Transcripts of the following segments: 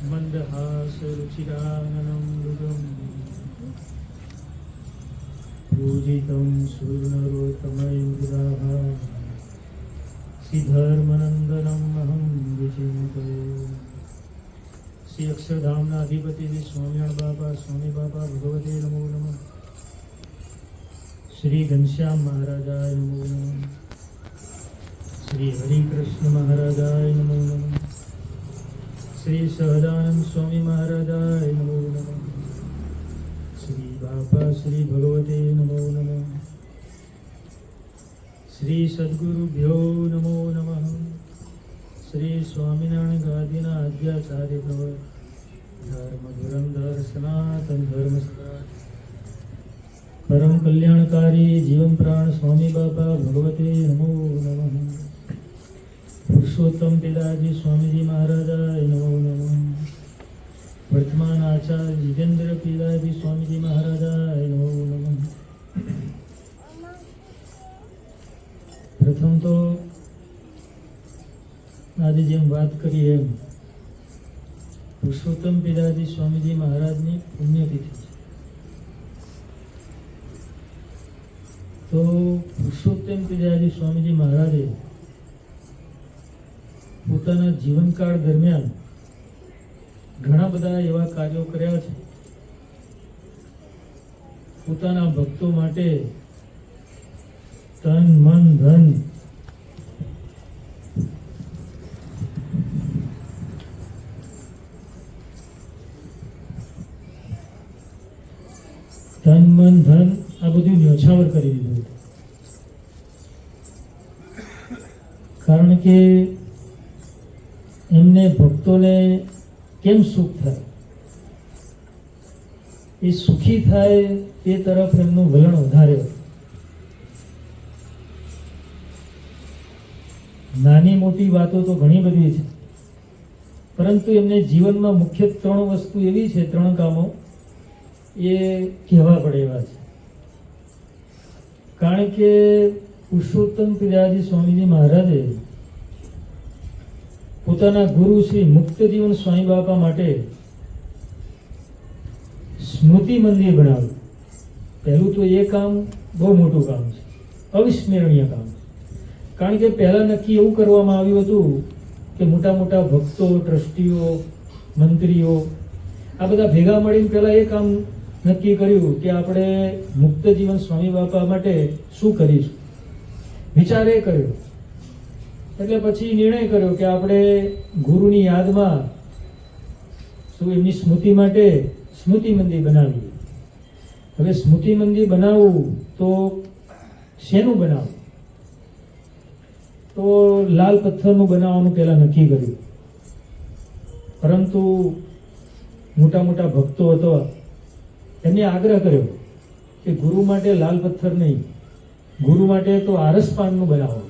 मन्दहासरुचिराननं मृगं पूजितं सूर्णरोत्तमैर्मृदाः श्रीधर्मनन्दनम् अहं विचिन्तये। श्री अक्षरधामना अधिपति श्री स्वामिनारायण बाबा स्वामी बाबा भगवते नमो नमः। श्री घनश्याम महाराजाय नमो नमः। श्री हरिकृष्ण महाराजाय नमो नमः। श्री सहजानंद स्वामी महाराजाय नमो नमः। श्री बापा श्री भगवते नमो नमः। श्री सद्गुरुभ्यो नमो नमः। श्री स्वामिनारायण गादीना आद्याचार्य प्रवर धर्म धुरंधर सनातन धर्म परम कल्याणकारी जीवन प्राण स्वामी बाबा भगवते नमो नमः। पुरुषोत्तम पिताजी स्वामी जी महाराजाय नमो नमः। वर्तमान आचार्य जितेंद्र पिताजी स्वामी जी महाराजाय नमो नमः। प्रथम तो आज जेम बात करी एम पुरुषोत्तम पिताजी स्वामीजी महाराज की पुण्यतिथि। तो पुरुषोत्तम पिताजी स्वामीजी महाराजे પોતાના જીવનકાળ દરમિયાન ઘણા બધા એવા કાર્યો કર્યા છે। પોતાના ભક્તો માટે તન મન ધન આ બધું ન્યોછાવર કરી દીધું, કારણ કે એમને ભક્તોને કેમ સુખ થાય, એ સુખી થાય તે તરફ એમનું વલણ વધારે। નાની મોટી વાતો તો ઘણી બધી છે, પરંતુ એમને જીવનમાં મુખ્ય ત્રણ વસ્તુ એવી છે, ત્રણ કામો એ કહેવા પડે એવા છે। કારણ કે પુરુષોત્તમ પિતાજી સ્વામીજી મહારાજે પોતાના ગુરુ શ્રી મુક્તજીવન સ્વામી બાપા માટે સ્મૃતિ મંદિર બનાવ્યું। પહેલું તો એ કામ બહુ મોટું કામ છે, અવિસ્મરણીય કામ છે। કારણ કે પહેલા નક્કી એવું કરવામાં આવ્યું હતું કે મોટા મોટા ભક્તો, ટ્રસ્ટીઓ, મંત્રીઓ આ બધા ભેગા મળીને પહેલા એ કામ નક્કી કર્યું કે આપણે મુક્તજીવન સ્વામી બાપા માટે શું કરીશું, વિચાર એ કર્યો। એટલે પછી નિર્ણય કર્યો કે આપણે ગુરુની યાદમાં શું એમની સ્મૃતિ માટે સ્મૃતિ મંદિર બનાવીએ। હવે સ્મૃતિ મંદિર બનાવવું તો શેનું બનાવવું? તો લાલ પથ્થરનું બનાવવાનું પહેલા નક્કી કર્યું, પરંતુ મોટા મોટા ભક્તો હતા એમને આગ્રહ કર્યો કે ગુરુ માટે લાલ પથ્થર નહીં, ગુરુ માટે તો આરસપાનનું બનાવો,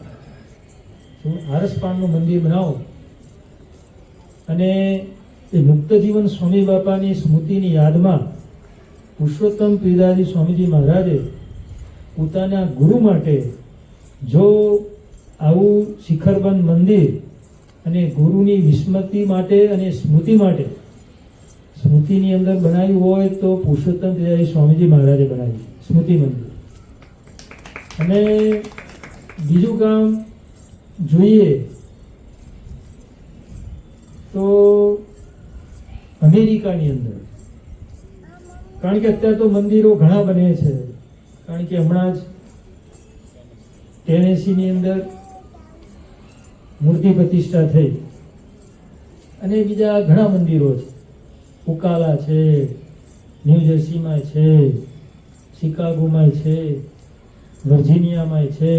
આરસપાનનું મંદિર બનાવો। અને એ મુક્તજીવન સ્વામી બાપાની સ્મૃતિની યાદમાં પુરુષોત્તમ પિતાજી સ્વામીજી મહારાજે પોતાના ગુરુ માટે જો આવું શિખરબંધ મંદિર અને ગુરુની વિસ્મૃતિ માટે અને સ્મૃતિ માટે સ્મૃતિની અંદર બનાવ્યું હોય તો પુરુષોત્તમ પિતાજી સ્વામીજી મહારાજે બનાવ્યું સ્મૃતિ મંદિર। અને બીજું કામ જોઈએ તો અમેરિકાની અંદર, કારણ કે અત્યારે તો મંદિરો ઘણા બને છે, કારણ કે હમણાં જ ટેનેસીની અંદર મૂર્તિ પ્રતિષ્ઠા થઈ અને બીજા ઘણા મંદિરો છે, ઉકાલા છે, ન્યૂ જર્સીમાં છે, શિકાગોમાં છે, વર્જિનિયામાં છે।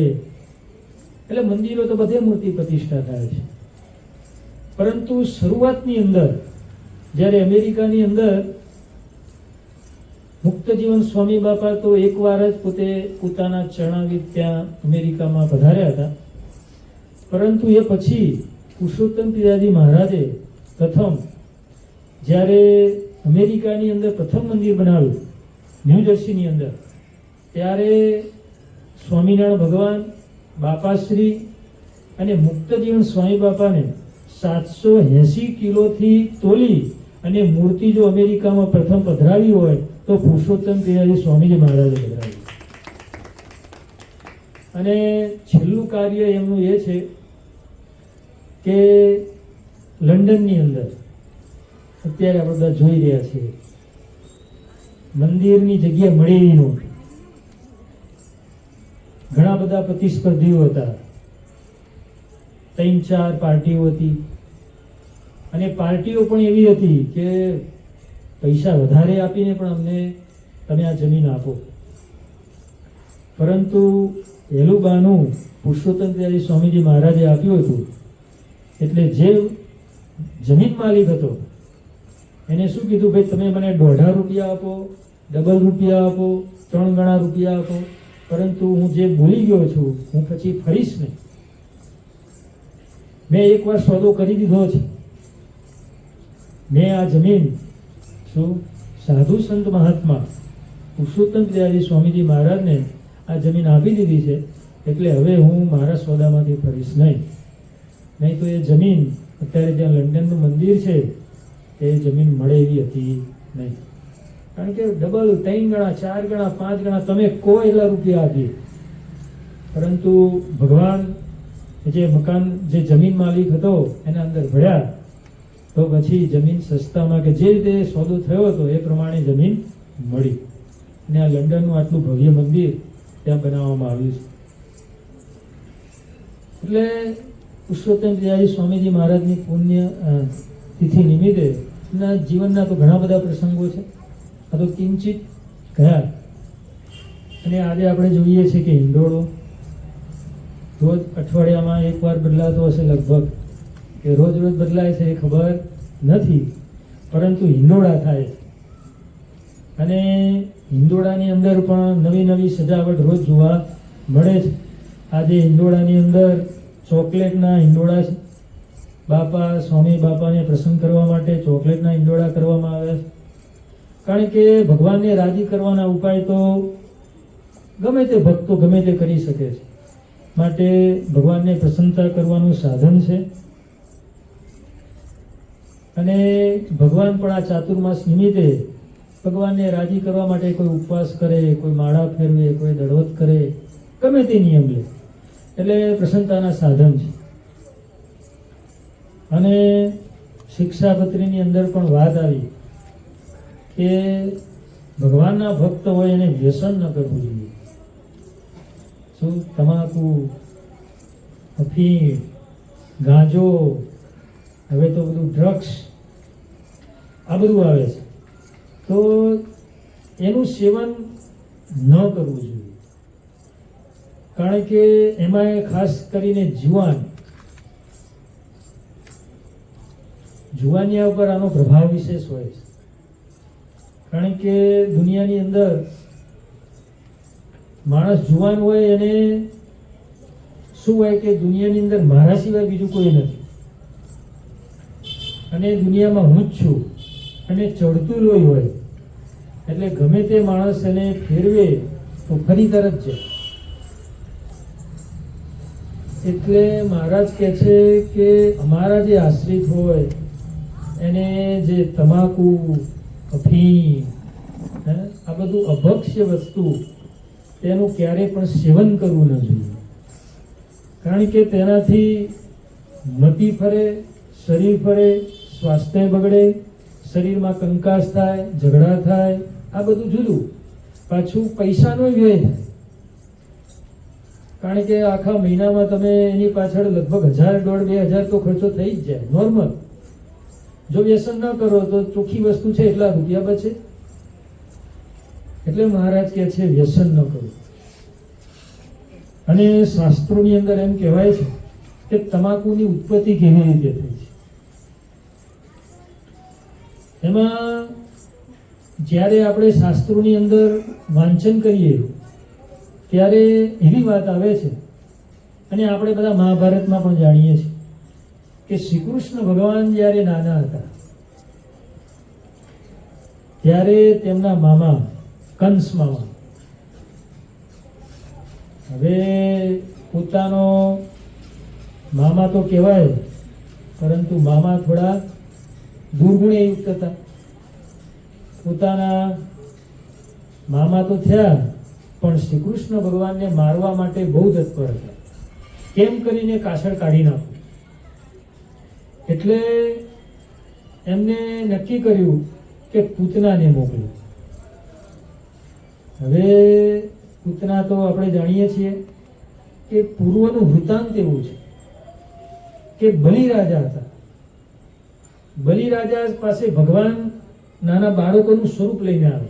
એટલે મંદિરો તો બધે મૂર્તિ પ્રતિષ્ઠા થાય છે, પરંતુ શરૂઆતની અંદર જ્યારે અમેરિકાની અંદર મુક્તજીવન સ્વામી બાપા તો એકવાર જ પોતે પોતાના ચરણાવી ત્યાં અમેરિકામાં પધાર્યા હતા, પરંતુ એ પછી પુરુષોત્તમ પિતાજી મહારાજે પ્રથમ જ્યારે અમેરિકાની અંદર પ્રથમ મંદિર બનાવ્યું ન્યૂ જર્સીની અંદર, ત્યારે સ્વામિનારાયણ ભગવાન બાપાશ્રી અને મુક્તજીવન સ્વામી બાપાને 780 કિલોથી તોલી અને મૂર્તિ જો અમેરિકામાં પ્રથમ પધરાવી હોય તો પુરુષોત્તમ ક્રિયાજી સ્વામીજી મહારાજે પધરાવી. અને છેલ્લું કાર્ય એમનું એ છે કે લંડનની અંદર અત્યારે આપણે બધા જોઈ રહ્યા છીએ, મંદિરની જગ્યા મળી એવી નહોતી. ઘણા બધા પ્રતિસ્પર્ધીઓ હતા, 3-4 પાર્ટીઓ હતી, અને પાર્ટીઓ પણ એવી હતી કે પૈસા વધારે આપીને પણ અમને તમે આ જમીન આપો. પરંતુ પહેલું બાનું પુરુષોત્તમ ક્રિયાજી સ્વામીજી મહારાજે આપ્યું હતું. એટલે જે જમીન માલિક હતો એને શું કીધું, ભાઈ તમે મને 1.5 રૂપિયા આપો, ડબલ રૂપિયા આપો, 3 ગણા રૂપિયા આપો, પરંતુ હું જે ભૂલી ગયો છું હું પછી ફરીશ નહીં. મેં એકવાર સોદો કરી દીધો છે. મેં આ જમીન શું સાધુ સંત મહાત્મા પુરુષોત્તમ ક્રિયાજી સ્વામીજી મહારાજને આ જમીન આપી દીધી છે. એટલે હવે હું મારા સોદામાંથી ફરીશ નહીં. નહીં તો એ જમીન અત્યારે જ્યાં લંડનનું મંદિર છે એ જમીન મળે એવી હતી નહીં. કારણ કે ડબલ 3 ગણા 4 ગણા 5 ગણા તમે કોઈ એટલા રૂપિયા આપીએ, પરંતુ ભગવાન જે મકાન જે જમીન માલિક હતો એના અંદર ભળ્યા તો પછી જમીન સસ્તામાં કે જે રીતે સોદો થયો હતો એ પ્રમાણે જમીન મળી. અને આ લંડનનું આટલું ભવ્ય મંદિર ત્યાં બનાવવામાં આવ્યું છે. એટલે પુરુષોત્તમ ક્રિયાજી સ્વામીજી મહારાજની પુણ્ય તિથિ નિમિત્તે એમના જીવનના તો ઘણા બધા પ્રસંગો છે. આ તો કિંચિત ગયા. અને આજે આપણે જોઈએ છીએ કે હિંડોળો રોજ અઠવાડિયામાં એકવાર બદલાતો હશે લગભગ, કે રોજ રોજ બદલાય છે એ ખબર નથી, પરંતુ હિંડોળા થાય છે. અને હિંડોળાની અંદર પણ નવી નવી સજાવટ રોજ જોવા મળે છે. આજે હિંડોળાની અંદર ચોકલેટના હિંડોળા છે. બાપા સ્વામી બાપાને પ્રસન્ન કરવા માટે ચોકલેટના હિંડોળા કરવામાં આવે છે. કારણ કે ભગવાનને રાજી કરવાના ઉપાય તો ગમે તે ભક્તો ગમે તે કરી શકે છે. માટે ભગવાનને પ્રસન્નતા કરવાનું સાધન છે. અને ભગવાન પણ આ ચાતુર્માસ નિમિત્તે ભગવાનને રાજી કરવા માટે કોઈ ઉપવાસ કરે, કોઈ માળા ફેરવે, કોઈ દળવત કરે, ગમે તે નિયમ લે, એટલે પ્રસન્નતાના સાધન છે. અને શિક્ષાપત્રીની અંદર પણ વાત આવી કે ભગવાનના ભક્ત હોય એને વ્યસન ન કરવું જોઈએ. શું તમાકુ, અફીણ, ગાંજો, હવે તો બધું ડ્રગ્સ આ બધું આવે છે, તો એનું સેવન ન કરવું જોઈએ. કારણ કે એમાં ખાસ કરીને જુવાનિયા ઉપર આનો પ્રભાવ વિશેષ હોય છે. કારણ કે દુનિયાની અંદર માણસ જુવાન હોય એને શું હોય કે દુનિયાની અંદર મારા સિવાય બીજું કોઈ નથી, અને દુનિયામાં હું જ છું, અને ચડતું લોહી હોય એટલે ગમે તે માણસ એને ફેરવે તો ફરી તરત છે. એટલે મહારાજ કહે છે કે અમારા જે આશ્રિત હોય એને જે તમાકુ, અફીણ, આ બધું અભક્ષ્ય વસ્તુ તેનું ક્યારેય પણ સેવન કરવું ન જોઈએ. કારણ કે તેનાથી મતિ ફરે, શરીર ફરે, સ્વાસ્થ્ય બગડે, શરીરમાં કંકાસ થાય, ઝઘડા થાય, આ બધું જુદું. પાછું પૈસાનો વ્યય થાય. કારણ કે આખા મહિનામાં તમે એની પાછળ લગભગ 1000, 1500 તો ખર્ચો થઈ જ જાય નોર્મલ. જો વ્યસન ન કરો તો ચોખ્ખી વસ્તુ છે એટલા રૂપિયા બચે. એટલે મહારાજ કહે છે વ્યસન ન કરો. અને શાસ્ત્રોની અંદર એમ કહેવાય છે કે તમાકુની ઉત્પત્તિ કેવી રીતે થઈ છે. એમાં જ્યારે આપણે શાસ્ત્રોની અંદર વાંચન કરીએ ત્યારે એવી વાત આવે છે, અને આપણે બધા મહાભારતમાં પણ જાણીએ છીએ કે શ્રી કૃષ્ણ ભગવાન જ્યારે નાના હતા ત્યારે તેમના મામા કંસ મામા, હવે પોતાનો મામા તો કહેવાય પરંતુ મામા થોડા દુર્ગુણે યુક્ત હતા. પોતાના મામા તો થયા, પણ શ્રી કૃષ્ણ ભગવાનને મારવા માટે બહુ તત્પર હતા. કેમ કરીને કાસળ કાઢી નાખું. એટલે એમને નક્કી કર્યું કે પૂતનાને મોકલ્યું. હવે પૂતના તો આપણે જાણીએ છીએ કે પૂર્વનું વૃત્તાંત એવું છે કે બલિ રાજા હતા. બલિ રાજા પાસે ભગવાન નાના બાળકોનું સ્વરૂપ લઈને આવે.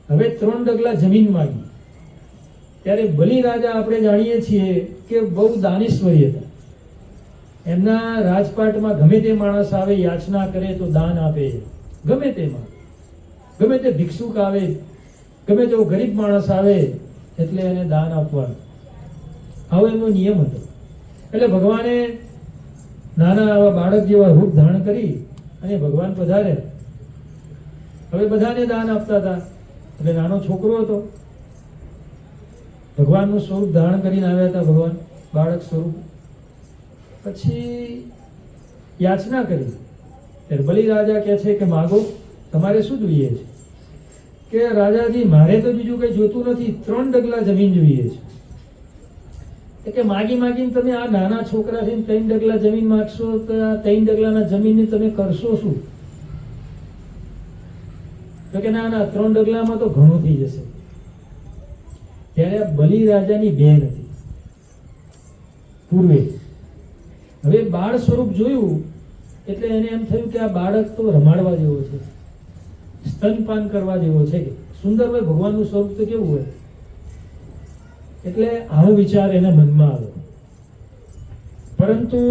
હવે 3 ડગલા જમીન માંગી. ત્યારે બલિ રાજા આપણે જાણીએ છીએ કે બહુ દાનેશ્વરી હતા. એમના રાજપાટમાં ગમે તે માણસ આવે, યાચના કરે તો દાન આપે. ગમે તેમાં, ગમે તે ભિક્ષુક આવે, ગમે તેવો ગરીબ માણસ આવે એટલે એને દાન આપવાનું, આવો એમનો નિયમ હતો. એટલે ભગવાને નાના આવા બાળક જેવા રૂપ ધારણ કરી અને ભગવાન પધારે. હવે બધાને દાન આપતા હતા. એટલે નાનો છોકરો હતો, ભગવાનનું સ્વરૂપ ધારણ કરીને આવ્યા હતા. ભગવાન બાળક સ્વરૂપ. પછી યાચના કરી. ત્યારે બલિ રાજા કહે છે કે માગો, તમારે શું જોઈએ છે? કે રાજાજી, મારે તો બીજું કઈ જોતું નથી, 3 ડગલા જમીન જોઈએ છે. કે માગી માગીને તમે આ નાના છોકરા છે 3 ડગલા જમીન માગશો તો આ 3 ડગલાના જમીનને તમે કરશો શું? તો કે ના 3 ડગલામાં તો ઘણું થઈ જશે. ત્યારે આ બલિ રાજાની બેન હતી પૂર્વે. હવે બાળ સ્વરૂપ જોયું એટલે એને એમ થયું કે આ બાળક તો રમાડવા જેવો છે, સ્તનપાન કરવા જેવો છે. કે સુંદર હોય, ભગવાનનું સ્વરૂપ તો કેવું હોય. એટલે આવો વિચાર એના મનમાં આવ્યો. પરંતુ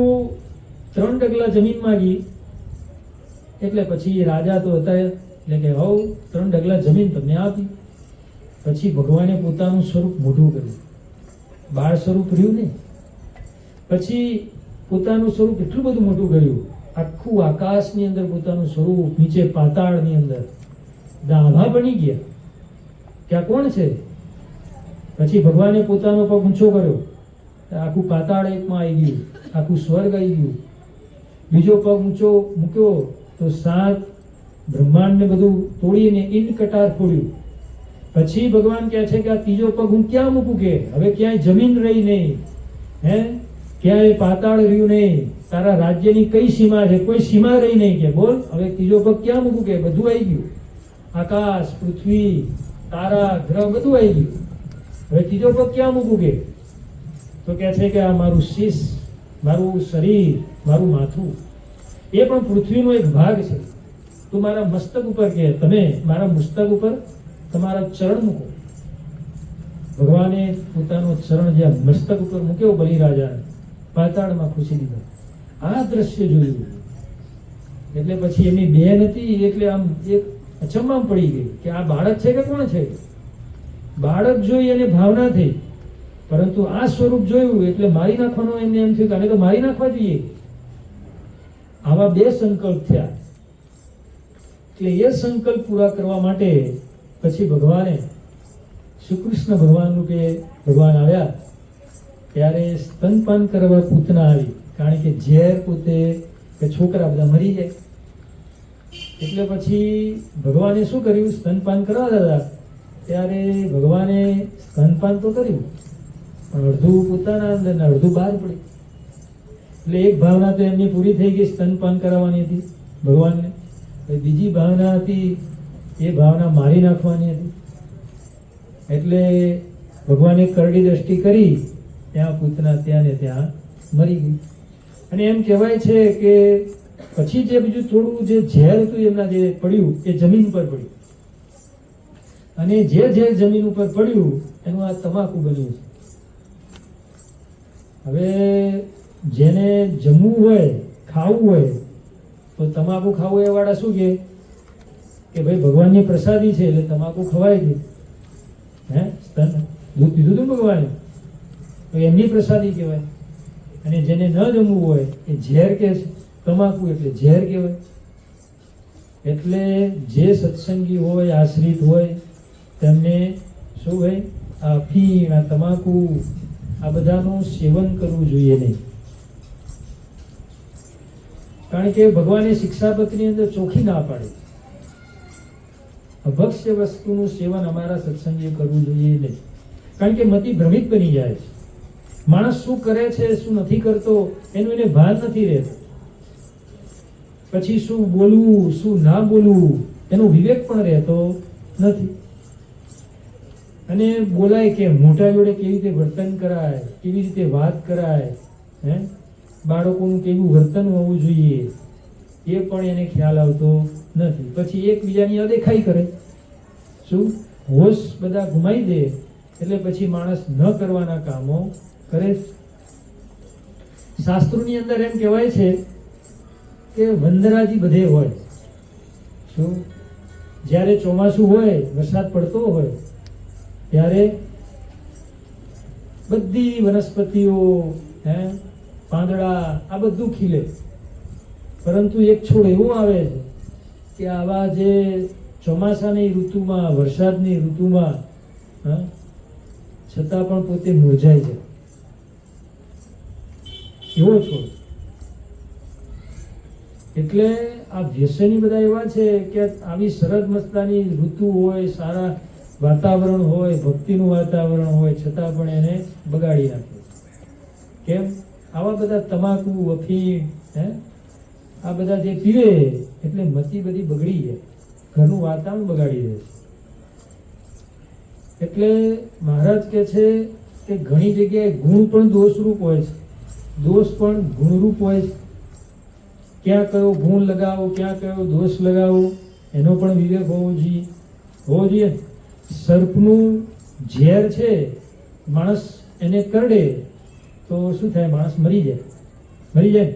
3 ડગલા જમીન માંગી એટલે પછી રાજા તો હતા એટલે કે હવ 3 ડગલા જમીન તમને આપી. પછી ભગવાને પોતાનું સ્વરૂપ મોઢું કર્યું. બાળ સ્વરૂપ રહ્યું ને, પછી પોતાનું સ્વરૂપ એટલું બધું મોટું કર્યું, આખું આકાશની અંદર પોતાનું સ્વરૂપ, નીચે પાતાળની અંદર ડાભા બની ગયા કે આ કોણ છે. પછી ભગવાને પોતાનો પગ ઊંચો કર્યો, આખું પાતાળ એકમાં આવી ગયું, આખું સ્વર્ગ આવી ગયું. બીજો પગ ઊંચો મૂક્યો તો 7 બ્રહ્માંડ ને બધું તોડીને ઇન કટાર ફોડ્યું. પછી ભગવાન કહે છે કે આ ત્રીજો પગ હું ક્યાં મૂકું? કે હવે ક્યાંય જમીન રહી નહીં, હે ક્યાંય પાતાળ રહ્યું નહીં, તારા રાજ્યની કઈ સીમા છે? કોઈ સીમા રહી નહીં. કે બોલ હવે ત્રીજો પગ ક્યાં મૂકું? કે બધું આવી ગયું, આકાશ, પૃથ્વી, તારા, ગ્રહ બધું આવી ગયું. હવે ત્રીજો પગ ક્યાં મૂકું? કે તો કહે છે કે આ મારું શીશ, મારું શરીર, મારું માથું એ પણ પૃથ્વીનો એક ભાગ છે. તું મારા મસ્તક ઉપર, કે તમે મારા મસ્તક ઉપર તમારા ચરણ મૂકો. ભગવાને પોતાનો ચરણ જે મસ્તક ઉપર મૂક્યો બલિ રાજાને, પાતાળમાં ખુશી દીધો. આ દ્રશ્ય જોયું એટલે પછી એમની બેન હતી એટલે આમ એક અચંબામાં પડી ગઈ કે આ બાળક છે કે કોણ છે. બાળક જોઈ અને ભાવના થઈ, પરંતુ આ સ્વરૂપ જોયું એટલે મારી નાખવાનો એમને એમ થયું કે આને તો મારી નાખવા જોઈએ. આવા 2 સંકલ્પ થયા. એટલે એ સંકલ્પ પૂરા કરવા માટે પછી ભગવાને શ્રી કૃષ્ણ ભગવાન રૂપે ભગવાન આવ્યા. ત્યારે સ્તનપાન કરવા પૂતના આવી, કારણ કે ઝેર પોતે કે છોકરા બધા મરી જાય. એટલે પછી ભગવાને શું કર્યું? સ્તનપાન કરવા હતા ત્યારે ભગવાને સ્તનપાન તો કર્યું, પણ અડધું પોતાના અંદર ને અડધું બહાર પડ્યું. એટલે એક ભાવના તો એમની પૂરી થઈ ગઈ, સ્તનપાન કરાવવાની હતી ભગવાનને. બીજી ભાવના હતી, એ ભાવના મારી નાખવાની હતી. એટલે ભગવાને કરડી દ્રષ્ટિ કરી, ત્યાં પૂતના ત્યાં ને ત્યાં મરી ગઈ. અને એમ કહેવાય છે કે પછી જે બીજું થોડું જે ઝેર હતું એમના જે પડ્યું એ જમીન ઉપર પડ્યું, અને જે ઝેર જમીન ઉપર પડ્યું એનું આ તમાકુ બન્યું છે. હવે જેને જમવું હોય, ખાવું હોય તો તમાકુ ખાવું એ વાળા શું કે ભાઈ ભગવાનની પ્રસાદી છે એટલે તમાકુ ખવાય છે. હે દૂધ પીધું હતું ભગવાને તો એમની પ્રસાદી કહેવાય. અને જેને ન જમવું હોય એ ઝેર કે છે, તમાકુ એટલે ઝેર કહેવાય. એટલે જે સત્સંગી હોય, આશ્રિત હોય, તેમને શું ભાઈ આ અફીણ, આ તમાકુ, આ બધાનું સેવન કરવું જોઈએ નહીં. કારણ કે ભગવાને શિક્ષાપત્રની અંદર ચોખ્ખી ના પાડી, અભક્ષ્ય વસ્તુનું સેવન અમારા સત્સંગે કરવું જોઈએ નહીં. કારણ કે મતિ ભ્રમિત બની જાય છે. માણસ શું કરે છે શું નથી કરતો એનું એને ભાન નથી રહેતું. પછી શું બોલવું શું ના બોલવું એનો વિવેક પણ રહેતો નથી. અને બોલાય કે મોટા જોડે કેવી રીતે વર્તન કરાય, કેવી રીતે વાત કરાય, બાળકોનું કેવું વર્તન હોવું જોઈએ એ પણ એને ખ્યાલ આવતો નથી. પછી એકબીજાની અદેખાઈ કરે. શું હોશ બધા ગુમાઈ દે એટલે પછી માણસ ન કરવાના કામો કરે. શાસ્ત્રોની અંદર એમ કહેવાય છે કે વંદરાજી બધે હોય. શું જ્યારે ચોમાસું હોય, વરસાદ પડતો હોય ત્યારે બધી વનસ્પતિઓ, પાંદડા આ બધું ખીલે. પરંતુ એક છોડ એવો આવે છે કે આવા જે ચોમાસાની ઋતુમાં, વરસાદની ઋતુમાં છતાં પણ પોતે મુરઝાઈ જાય એવો છોડ. એટલે આ વ્યસની બધા એવા છે કે આવી સરસ મસ્તાની ઋતુ હોય, સારા વાતાવરણ હોય, ભક્તિનું વાતાવરણ હોય, છતાં પણ એને બગાડી નાખે. કેમ? આવા બધા તમાકુ, અફીણ, આ બધા જે પીવે એટલે મતિ બધી બગડી જાય, ઘરનું વાતાવરણ બગાડી દે છે. એટલે મહારાજ કહે છે કે ઘણી જગ્યાએ ગુણ પણ દોષરૂપ હોય છે, દોષ પણ ગુણરૂપ હોય છે. ક્યાં કયો ગુણ લગાવો, ક્યાં કયો દોષ લગાવો એનો પણ વિવેક હોવો જોઈએ. સર્પનું ઝેર છે, માણસ એને કરડે તો શું થાય? માણસ મરી જાય.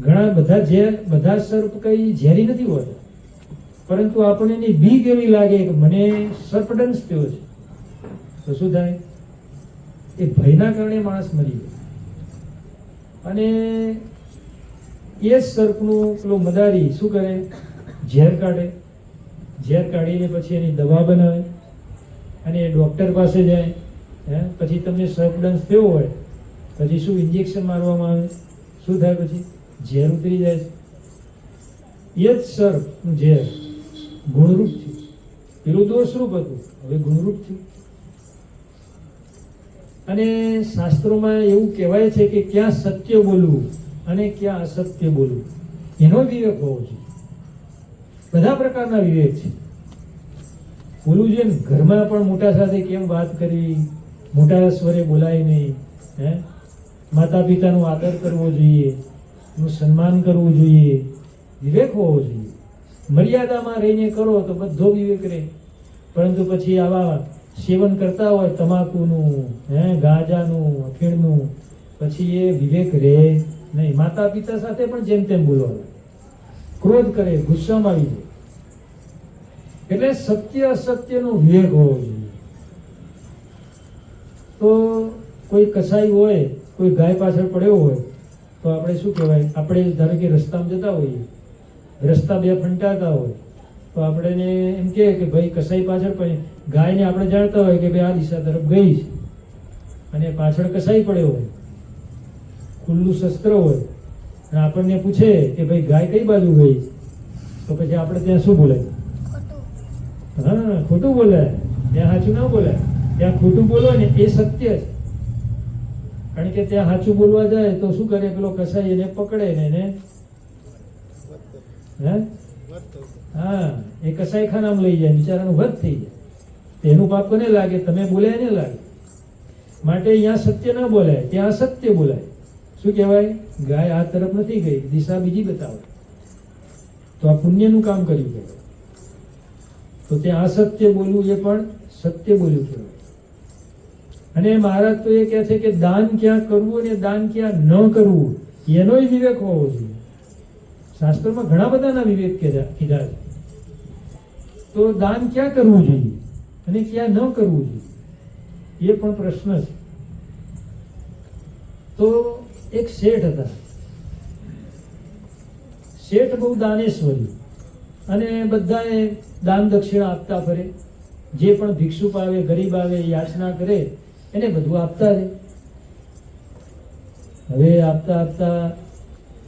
ઘણા બધા સર્પ કઈ ઝેરી નથી હોતા, પરંતુ આપણને એની બીક એવી લાગે કે મને સર્પડંશ થયો છે તો શું થાય? એ ભયના કારણે માણસ મરી જાય. અને એ જ સર્પનું પેલો મદારી શું કરે? ઝેર કાઢે. ઝેર કાઢીને પછી એની દવા બનાવે અને એ ડૉક્ટર પાસે જાય. પછી તમને સર્પડંશ થયો હોય પછી શું ઇન્જેક્શન મારવામાં આવે? શું થાય? પછી ઝેર ઉતરી જાય છે. એ જ સર્પનું ઝેર ગુણરૂપ છે. પેલું દોષરૂપ હતું, હવે ગુણરૂપ છે. અને શાસ્ત્રોમાં એવું કહેવાય છે કે ક્યાં સત્ય બોલવું અને ક્યાં અસત્ય બોલવું એનો વિવેક હોવો જોઈએ. બધા પ્રકારના વિવેક છે. બોલવું જોઈએ ને, ઘરમાં પણ મોટા સાથે કેમ વાત કરવી, મોટા સ્વરે બોલાય નહીં, માતા પિતાનો આદર કરવો જોઈએ, એનું સન્માન કરવું જોઈએ, વિવેક હોવો જોઈએ. મર્યાદામાં રહીને કરો તો બધો વિવેક રહે. પરંતુ પછી આવા સેવન કરતા હોય તમાકુનું, ગાંજાનું, અફીણનું, પછી એ વિવેક રહે નહીં. માતા પિતા સાથે પણ જેમ તેમ બોલવાનું, ક્રોધ કરે, ગુસ્સામાં આવી જાય. એટલે સત્ય અસત્યનો વિવેક હોવો જોઈએ. તો કોઈ કસાઈ હોય, કોઈ ગાય પાછળ પડ્યો હોય તો આપણે શું કહેવાય? આપણે ધારો કે રસ્તામાં જતા હોઈએ, રસ્તા બે ફંટાતા હોય તો આપણે એમ કહે કે ભાઈ કસાઈ પાછળ પડે. ગાયને આપણે જાણતા હોય કે ભાઈ આ દિશા તરફ ગઈ છે અને પાછળ કસાઈ પડ્યો હોય, ખુલ્લું શસ્ત્ર હોય અને આપણને પૂછે કે ભાઈ ગાય કઈ બાજુ ગઈ, તો પછી આપણે ત્યાં શું બોલાય? ખોટું બોલાય. ત્યાં સાચું ના બોલાય. ત્યાં ખોટું બોલો ને એ સત્ય છે. કારણ કે ત્યાં સાચું બોલવા જાય તો શું કરે? પેલો કસાઈ એને પકડે ને એને એ કસાઈ ખાનામાં લઈ જાય, બિચારાનું વધ થઈ જાય. એનું પાપ કોને લાગે? તમે બોલ્યા એને લાગે. માટે અહીંયા સત્ય ના બોલાય, ત્યાં અસત્ય બોલાય. શું કહેવાય? ગાય આ તરફ નથી ગઈ, દિશા બીજી બતાવે તો આ પુણ્યનું કામ કર્યું કહેવાય. તો ત્યાં અસત્ય બોલવું એ પણ સત્ય બોલ્યું કહેવાય. અને મહારાજ તો એ કહે છે કે દાન ક્યાં કરવું અને દાન ક્યાં ન કરવું એનોય વિવેક હોવો જોઈએ. શાસ્ત્રોમાં ઘણા બધાના વિવેક કીધા છે. તો દાન ક્યાં કરવું જોઈએ અને ક્યાં ન કરવું જોઈએ એ પણ પ્રશ્ન છે. તો એક શેઠ હતા. શેઠ બહુ દાનેશ્વરી અને બધાએ દાન દક્ષિણા આપતા ફરે. જે પણ ભિક્ષુક આવે, ગરીબ આવે, યાચના કરે એને બધું આપતા રહે. હવે આપતા આપતા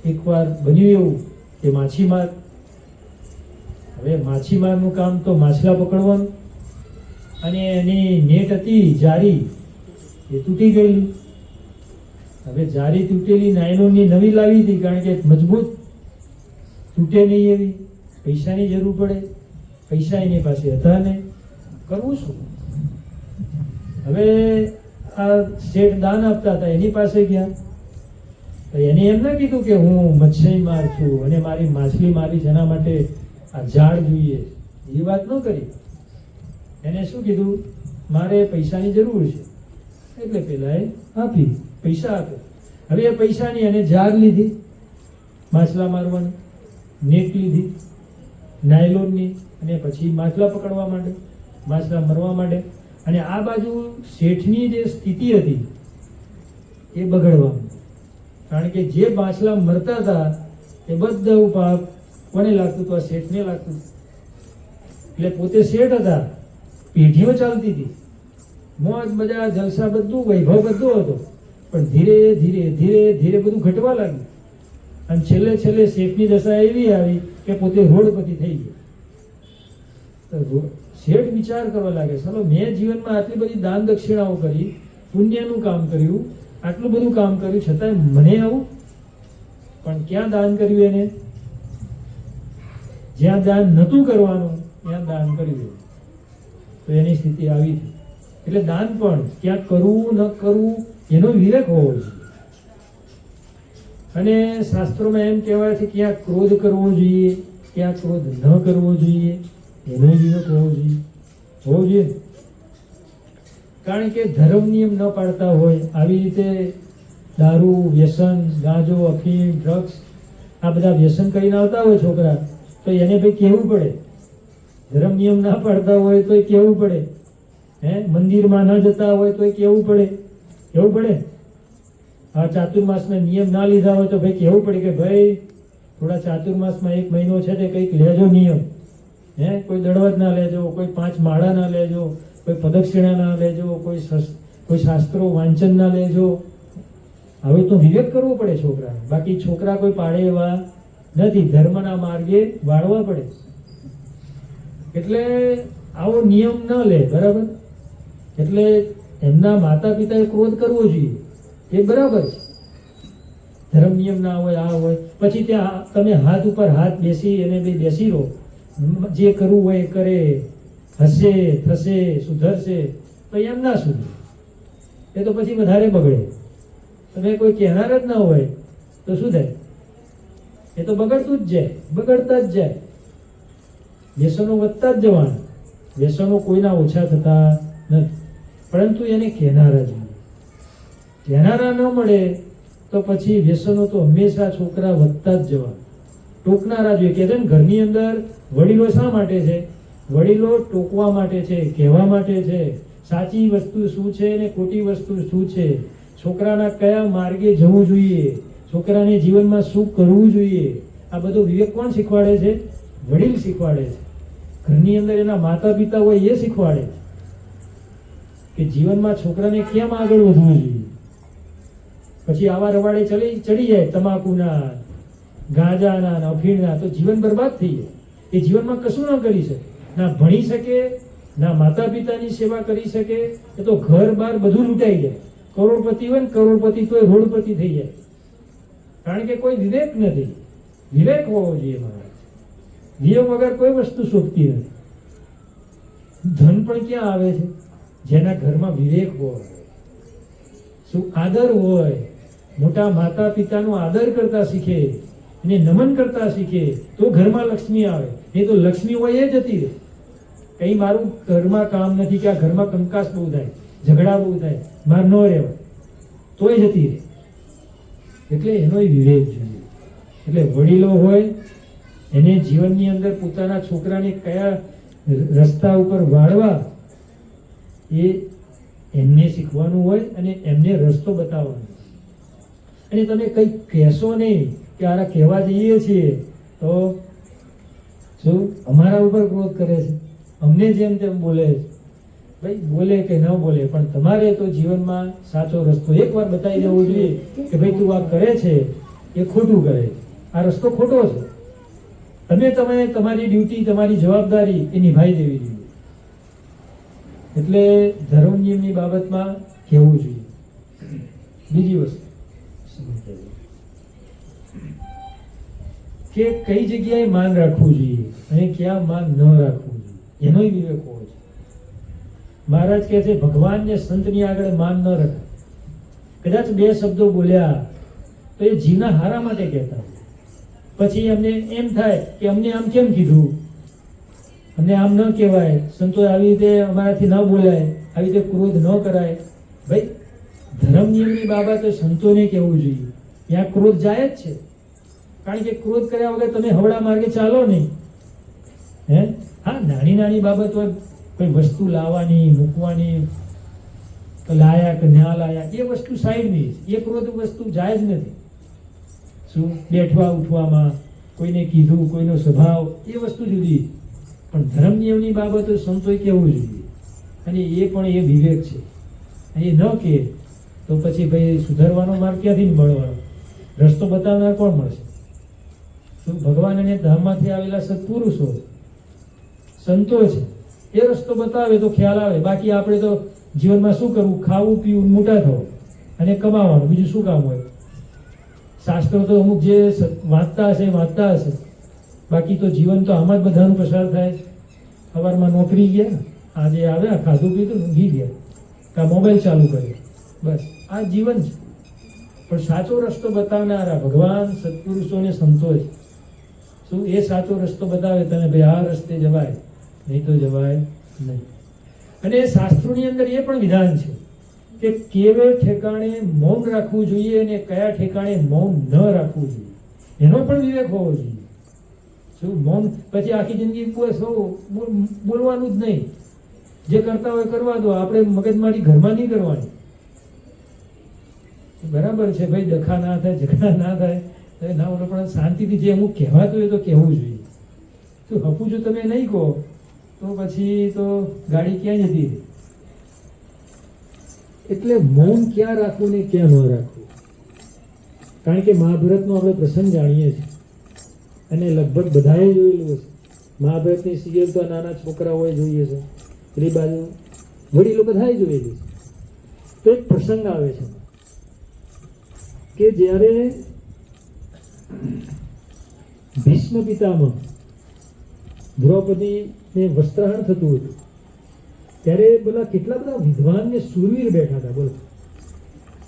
એકવાર બન્યું એવું કે માછીમાર, હવે માછીમારનું કામ તો માછલા પકડવાનું, અને એની નેટ હતી જારી, એ તૂટી ગયેલી. હવે જારી તૂટેલી નાયલોનની નવી લાવી હતી, કારણ કે મજબૂત તૂટે નહીં એવી. પૈસાની જરૂર પડે, પૈસા એની પાસે હતા ને, કરવું શું? હવે આ શેઠ દાન આપતા હતા, એની પાસે ગયા. એને એમ ના કીધું કે હું મત્સ્યમાર છું અને મારી માછલી મારી જેના માટે આ ઝાડ જોઈએ, એ વાત ન કરી. એને શું કીધું, મારે પૈસાની જરૂર છે. એટલે પેલા એ આપી, પૈસા આપે. હવે એ પૈસાની એને ઝાડ લીધી માછલા મારવાની, નેટ લીધી નાયલોનની, અને પછી માછલા પકડવા માટે, માછલા મરવા માટે. અને આ બાજુ શેઠની જે સ્થિતિ હતી એ બગડવા, કારણ કે જે માછલા મરતા હતા એ બધું પાપ કોને લાગતું હતું? આ શેઠને લાગતું. એટલે પોતે શેઠ હતા, પેઢીઓ ચાલતી હતી, મોજ મજા જલસા બધું વૈભવ બધો હતો, પણ ધીરે ધીરે ધીરે ધીરે બધું ઘટવા લાગ્યું. અને છેલ્લે છેલ્લે શેઠની દશા એવી આવી કે પોતે રોડપતિ થઈ ગયો. તો શેઠ વિચાર કરવા લાગે, ચાલો મેં જીવનમાં આટલી બધી દાન દક્ષિણાઓ કરી, પુણ્યનું કામ કર્યું, આટલું બધું કામ કર્યું, છતાંય મને આવું. પણ ક્યાં દાન કર્યું એને? જ્યાં દાન નહોતું કરવાનું ત્યાં દાન કર્યું, તો એની સ્થિતિ આવી હતી. એટલે દાન પણ ક્યાં કરવું ન કરવું એનો વિવેક હોવો જોઈએ. અને શાસ્ત્રોમાં એમ કહેવાય છે ક્યાં ક્રોધ કરવો જોઈએ, ક્યાં ક્રોધ ન કરવો જોઈએ, એનો વિવેક હોવો જોઈએ. કારણ કે ધર્મ નિયમ ન પાડતા હોય, આવી રીતે દારૂ, વ્યસન, ગાંજો, અફીણ, ડ્રગ્સ, આ બધા વ્યસન કરીને આવતા હોય છોકરા, તો એને ભાઈ કહેવું પડે. ધર્મ નિયમ ના પાડતા હોય તો કહેવું પડે. મંદિરમાં ન જતા હોય તો કહેવું પડે. કહેવું પડે. આ ચાતુર્માસના નિયમ ના લીધા હોય તો ભાઈ કહેવું પડે કે ભાઈ થોડા ચાતુર્માસમાં 1 મહિનો છે તે કંઈક લેજો નિયમ. કોઈ દળવત ના લેજો, કોઈ 5 માળા ના લેજો, કોઈ પ્રદક્ષિણા ના લેજો, કોઈ શાસ્ત્રો વાંચન ના લેજો. હવે તો વિવેક કરવો પડે છોકરાને. બાકી છોકરા કોઈ પાડે એવા નથી, ધર્મના માર્ગે વાળવા પડે. એટલે આવો નિયમ ન લે, બરાબર. એટલે એમના માતા પિતાએ ક્રોધ કરવો જોઈએ, એ બરાબર છે. ધર્મ નિયમ ના હોય, આ હોય, પછી ત્યાં તમે હાથ ઉપર હાથ બેસી અને બેસી રહો, જે કરવું હોય એ કરે, હશે, થશે, સુધરશે, તો એમ ના સુધરે. એ તો પછી વધારે બગડે. તમે કોઈ કહેનાર જ ના હોય તો શું થાય? એ તો બગડતું જ જાય, બગડતા જ જાય. વ્યસનો વધતા જ જવાના. વ્યસનો કોઈના ઓછા થતા નથી, પરંતુ એને કહેનારા જ મળે. કહેનારા ન મળે તો પછી વ્યસનો તો હંમેશા છોકરા વધતા જ જવાના. ટોકનારા જોઈએ. કહે છે ને, ઘરની અંદર વડીલો શા માટે છે? વડીલો ટોકવા માટે છે, કહેવા માટે છે. સાચી વસ્તુ શું છે ને ખોટી વસ્તુ શું છે, છોકરાના કયા માર્ગે જવું જોઈએ, છોકરાને જીવનમાં શું કરવું જોઈએ, આ બધો વિવેક કોણ શીખવાડે છે? વડીલ શીખવાડે છે. ઘરની અંદર એના માતા પિતા હોય એ શીખવાડે છે કે જીવનમાં છોકરાને કેમ આગળ વધવું જોઈએ. પછી આવા રવાડે ચડી જાય તમાકુના, ગાંજાના, અફીણના, તો જીવન બરબાદ થઈ જાય. એ જીવનમાં કશું ન કરી શકે, ના ભણી શકે, ના માતા પિતાની સેવા કરી શકે. એ તો ઘર બાર બધું લૂંટાઈ જાય. કરોડપતિ હોય ને કરોડપતિ તોય રોડપતિ થઈ જાય, કારણ કે કોઈ વિવેક નથી. વિવેક હોવો જોઈએ મહારાજ. વિવેક વગર કોઈ વસ્તુ શોભતી નથી. ધન પણ ક્યાં આવે છે? જેના ઘરમાં વિવેક હોય, શું આદર હોય, મોટા માતા પિતાનો આદર કરતા શીખે, એને નમન કરતા શીખે, તો ઘરમાં લક્ષ્મી આવે. નહીં તો લક્ષ્મી હોય એ જતી રહે. કઈ મારું ઘરમાં કામ નથી, કે આ ઘરમાં કંકાસ બહુ થાય, ઝઘડા બહુ થાય, માર ન રહેવાય, તોય જતી રહે. એટલે એનો વિવેક જોઈએ. એટલે વડીલો હોય એને જીવનની અંદર પોતાના છોકરાને કયા રસ્તા ઉપર વાળવા એ એમને શીખવાનું હોય અને એમને રસ્તો બતાવવાનો. અને તમે કંઈક કહેશો નહીં કે આરા કહેવા જઈએ છીએ તો શું અમારા ઉપર ક્રોધ કરે છે, અમને જેમ તેમ બોલે છે. ભાઈ બોલે કે ન બોલે, પણ તમારે તો જીવનમાં સાચો રસ્તો એકવાર બતાવી દેવો જોઈએ કે ભાઈ તું આ કરે છે એ ખોટું કરે છે. આ રસ્તો ખોટો છે. તમે તમારી ડ્યુટી, તમારી જવાબદારી એ નિભાવી દેવી જોઈએ. એટલે ધર્મ નિયમની બાબતમાં કહેવું જોઈએ. બીજી વસ્તુ કે કઈ જગ્યાએ માન રાખવું જોઈએ અને ક્યાં માન ન રાખવું જોઈએ, એનો વિવેક હોવો જોઈએ. મહારાજ કહે છે ભગવાન ને સંતની આગળ માન ન રખાય. કદાચ બે શબ્દો બોલ્યા તો એ જીવના હારા માટે કહેતા હોય. પછી અમને એમ થાય કે અમને આમ કેમ કીધું, અમને આમ ન કહેવાય, સંતો આવી રીતે અમારાથી ન બોલાય, આવી રીતે ક્રોધ ન કરાય. ભાઈ ધર્મ નિયમની બાબતે સંતોને કહેવું જોઈએ. ત્યાં ક્રોધ જાય જ છે. કારણ કે ક્રોધ કર્યા વગર તમે હવડા માર્ગે ચાલો નહીં. હા, નાની નાની બાબત હોય, કોઈ વસ્તુ લાવવાની, મૂકવાની, લાયા કે ના લાયા, એ વસ્તુ સાઈડની, એ ક્રોધ વસ્તુ જાય જ નથી. શું બેઠવા ઉઠવામાં, કોઈને કીધું, કોઈનો સ્વભાવ, એ વસ્તુ જુદી. પણ ધર્મ નિયમની બાબતો સંતોએ કહેવું જોઈએ. અને એ પણ એ વિવેક છે. એ ન કહે તો પછી ભાઈ સુધારવાનો માર્ગ ક્યાંથી મળવાનો? રસ્તો બતાવનાર કોણ મળશે? શું ભગવાન અને ધામમાંથી આવેલા સત્પુરુષો, સંતો છે, એ રસ્તો બતાવે તો ખ્યાલ આવે. બાકી આપણે તો જીવનમાં શું કરવું? ખાવું, પીવું, મોટા થવું અને કમાવાનું, બીજું શું કામ હોય? શાસ્ત્રો તો અમુક જે વાંચતા હશે. બાકી તો જીવન તો આમાં જ બધાનું પસાર થાય. સવારમાં નોકરી ગયા, આજે આવ્યા, ખાધું પીધું, ઊંઘી ગયા, કાં મોબાઈલ ચાલુ કર્યો, બસ આ જીવન છે. પણ સાચો રસ્તો બતાવનારા ભગવાન, સત્પુરુષો ને સંતો છે. શું એ સાચો રસ્તો બતાવે તને, ભાઈ આ રસ્તે જવાય, નહીં તો જવાય નહીં. અને શાસ્ત્રોની અંદર એ પણ વિધાન છે કે કેવે ઠેકાણે મૌન રાખવું જોઈએ અને કયા ઠેકાણે મૌન ન રાખવું જોઈએ, એનો પણ વિવેક હોવો જોઈએ. શું મૌન પછી આખી જિંદગી બોલવાનું જ નહીં, જે કરતા હોય કરવા દો, આપણે મગજમારી ઘરમાં નહીં કરવાની. બરાબર છે ભાઈ, ડખા ના થાય, ઝઘડા ના થાય, ના બોલો, પણ શાંતિથી જે અમુક કહેવાતું હોય તો કહેવું જોઈએ. તો હપું જો તમે નહીં કહો તો પછી તો ગાડી ક્યાં જતી રહે. એટલે મૌન ક્યાં રાખવું ને ક્યાં ન રાખવું. કારણ કે મહાભારતનો આપણે પ્રસંગ જાણીએ છીએ અને લગભગ બધાએ જોયેલું હશે. મહાભારતની સિરિયલ તો નાના છોકરાઓએ જોઈએ છે, પેલી બાજુ વડીલો બધાએ જોયેલી છે. તો એક પ્રસંગ આવે છે કે જ્યારે ભીષ્મ પિતામહ દ્રૌપદીને વસ્ત્રાહરણ થતું હતું ત્યારે બોલા કેટલા બધા વિદ્વાન ને શૂરવીર બેઠા હતા. બોલો,